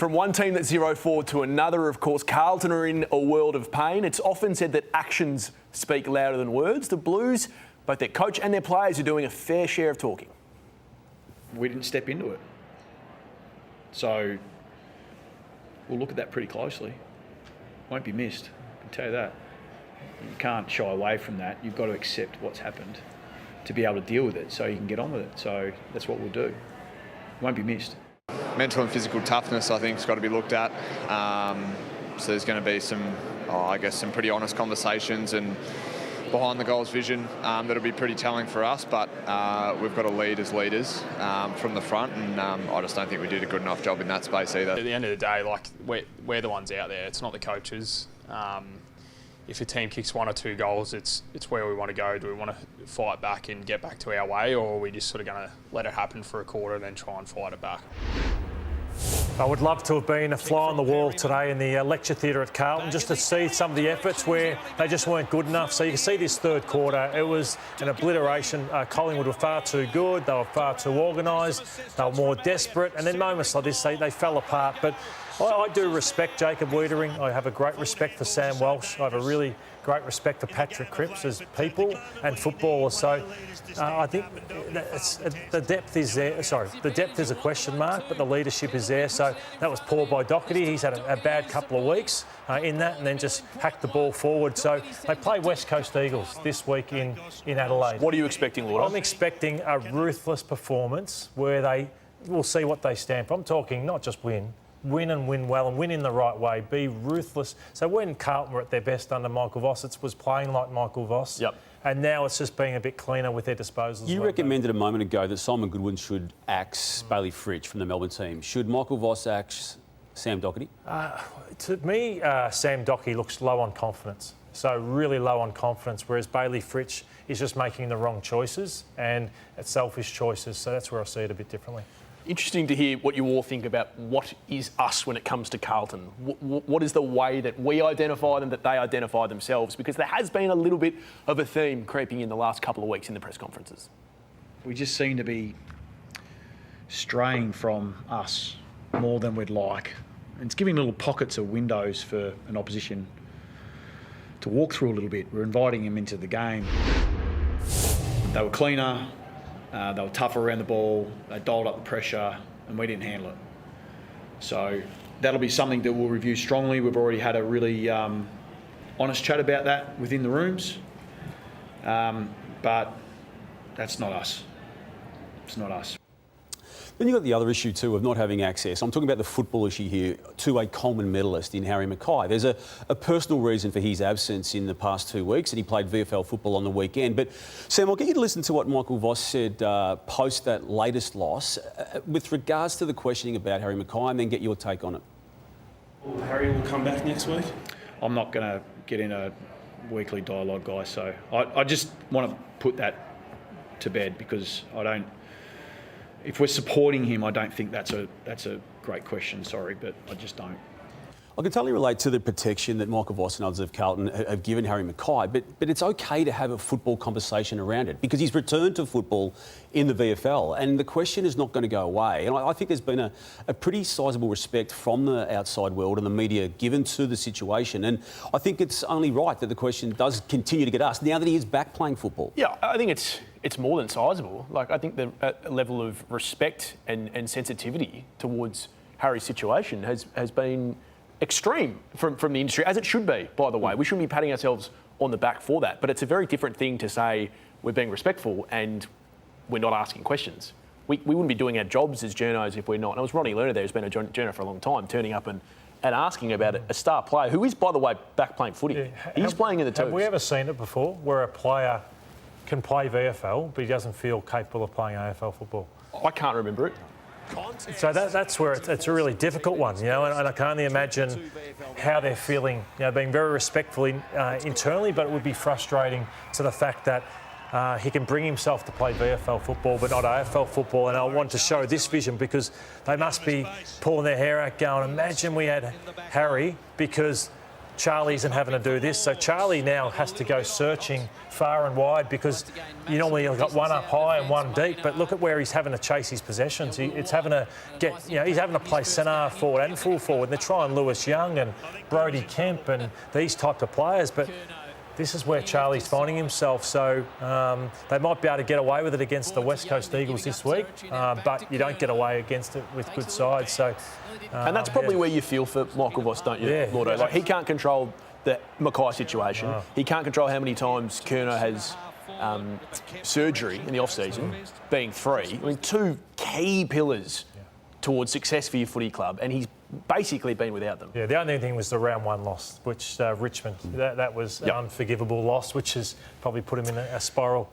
From one team that's 0-4 to another, of course, Carlton are in a world of pain. It's often said that actions speak louder than words. The Blues, both their coach and their players, are doing a fair share of talking. We didn't step into it. So we'll look at that pretty closely. Won't be missed, I can tell you that. You can't shy away from that. You've got to accept what's happened to be able to deal with it so you can get on with it. So that's what we'll do. Won't be missed. Mental and physical toughness, I think, has got to be looked at. So there's going to be some pretty honest conversations and behind the goals vision that'll be pretty telling for us. But we've got to lead as leaders from the front, and I just don't think we did a good enough job in that space either. At the end of the day, like we're the ones out there. It's not the coaches. If a team kicks 1 or 2 goals, it's where we want to go. Do we want to fight back and get back to our way, or are we just sort of going to let it happen for a quarter and then try and fight it back? I would love to have been a fly on the wall today in the lecture theatre at Carlton just to see some of the efforts where they just weren't good enough. So you can see this third quarter, it was an obliteration. Collingwood were far too good, they were far too organised, they were more desperate, and then moments like this, they fell apart. But I do respect Jacob Wiedering. I have a great respect for Sam Walsh. I have a really great respect for Patrick Cripps as people and footballers. So I think the depth is there. Sorry, the depth is a question mark, but the leadership is there. So that was poor by Doherty. He's had a bad couple of weeks in that, and then just hacked the ball forward. So they play West Coast Eagles this week in Adelaide. What are you expecting, Lloyd? I'm expecting a ruthless performance where we'll see what they stand for. I'm talking not just win and win well and win in the right way, be ruthless. So when Carlton were at their best under Michael Voss, it was playing like Michael Voss. Yep. And now it's just being a bit cleaner with their disposals. You recommended a moment ago that Simon Goodwin should axe Bailey Fritsch from the Melbourne team. Should Michael Voss axe Sam Doherty? To me, Sam Doherty looks low on confidence. So really low on confidence, whereas Bailey Fritsch is just making the wrong choices and it's selfish choices. So that's where I see it a bit differently. Interesting to hear what you all think about what is us when it comes to Carlton. What is the way that we identify them, that they identify themselves? Because there has been a little bit of a theme creeping in the last couple of weeks in the press conferences. We just seem to be straying from us more than we'd like. And it's giving little pockets of windows for an opposition to walk through a little bit. We're inviting them into the game. They were cleaner. They were tougher around the ball, they dialed up the pressure, and we didn't handle it. So that'll be something that we'll review strongly. We've already had a really honest chat about that within the rooms. But that's not us. It's not us. Then you've got the other issue too of not having access. I'm talking about the football issue here to a Coleman medalist in Harry McKay. There's a personal reason for his absence in the past 2 weeks, and he played VFL football on the weekend. But Sam, I'll get you to listen to what Michael Voss said post that latest loss with regards to the questioning about Harry McKay, and then get your take on it. Harry will come back next week? I'm not going to get in a weekly dialogue, guys. So I just want to put that to bed because I don't. If we're supporting him, I don't think that's a great question. Sorry, but I just don't. I can totally relate to the protection that Michael Voss and others of Carlton have given Harry McKay, but it's okay to have a football conversation around it because he's returned to football in the VFL and the question is not going to go away. And I think there's been a pretty sizable respect from the outside world and the media given to the situation. And I think it's only right that the question does continue to get asked now that he is back playing football. Yeah, I think it's more than sizable. Like, I think the level of respect and sensitivity towards Harry's situation has been extreme from the industry, as it should be, by the way. We shouldn't be patting ourselves on the back for that. But it's a very different thing to say we're being respectful and we're not asking questions. We wouldn't be doing our jobs as journos if we're not. And it was Ronnie Lerner there, who's been a journo for a long time, turning up and asking about a star player who is, by the way, back playing footy. Yeah. He's playing in the twos. Have we ever seen it before where a player can play VFL but he doesn't feel capable of playing AFL football? I can't remember it. So that's where it's a really difficult one, you know, and I can only imagine how they're feeling, you know, being very respectful internally, but it would be frustrating to the fact that he can bring himself to play VFL football but not AFL football, and I want to show this vision because they must be pulling their hair out going, imagine we had Harry, because Charlie isn't having to do this. So Charlie now has to go searching far and wide because you normally have got one up high and one deep. But look at where he's having to chase his possessions. He's having to play centre forward and full forward. And they're trying Lewis Young and Brodie Kemp and these type of players. But this is where Charlie's finding himself. So they might be able to get away with it against the West Coast Eagles this week, but you don't get away against it with good sides. So, and that's probably where you feel for Michael Voss, don't you, Lordo? Like, he can't control the McKay situation. He can't control how many times Kerner has surgery in the off-season, being 3. I mean, 2 key pillars towards success for your footy club, and he's basically been without them. Yeah, the only thing was the round 1 loss, which Richmond, that was an unforgivable loss, which has probably put him in a spiral.